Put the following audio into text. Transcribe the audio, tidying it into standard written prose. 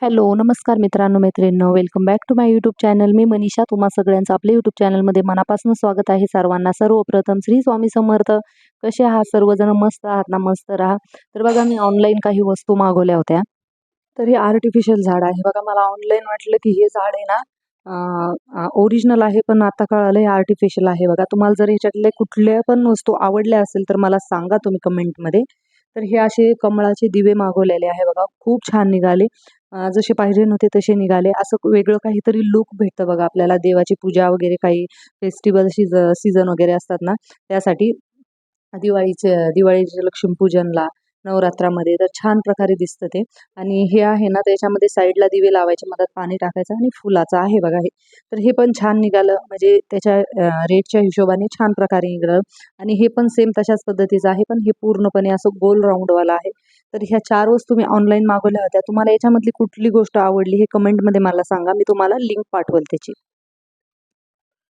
Hello, नमस्कार मित्रांनो, मैत्रिणींनो, welcome back to my YouTube channel. मी मनीषा, तुम्हा सगळ्यांचं आपल्या यूट्यूब चॅनलमध्ये मनापासून स्वागत आहे. सर्वांना सर्वप्रथम श्री स्वामी समर्थ. कसे आहात सर्वजण? मस्त आहात ना? मस्त राहा. तर बघा, मी ऑनलाईन काही वस्तू मागवल्या होत्या. तर हे आर्टिफिशियल झाड आहे बघा. मला ऑनलाईन वाटलं की हे झाड आहे ना ओरिजिनल आहे, पण आता कळालं हे आर्टिफिशियल आहे बघा. तुम्हाला जर ह्याच्यातले कुठल्या पण वस्तू आवडल्या असेल तर मला सांगा तुम्ही कमेंटमध्ये. तर हे असे कमळाचे दिवे मागवलेले आहे बघा, खूप छान निघाले. जसे पाहिजे नव्हते तसे निघाले. असं वेगळं काहीतरी लूक भेटतं बघा आपल्याला, देवाची पूजा वगैरे काही फेस्टिवल सीझन वगैरे असतात ना, त्यासाठी दिवाळीचे लक्ष्मीपूजनला, नवरात्रामध्ये तर छान प्रकारे दिसतं ते. आणि हे आहे ना, त्याच्यामध्ये साईडला दिवे लावायचे, मधात पाणी टाकायचं आणि फुलाचं आहे बघा हे. तर हे पण छान निघालं, म्हणजे त्याच्या रेटच्या हिशोबाने छान प्रकारे निघालं. आणि हे पण सेम तशाच पद्धतीचं आहे, पण हे पूर्णपणे असं गोल राऊंडवाला आहे. तर ह्या 4 वस्तू मी ऑनलाईन मागवल्या होत्या. तुम्हाला याच्यामधली कुठली गोष्ट आवडली हे कमेंटमध्ये मला सांगा. मी तुम्हाला लिंक पाठवेल त्याची.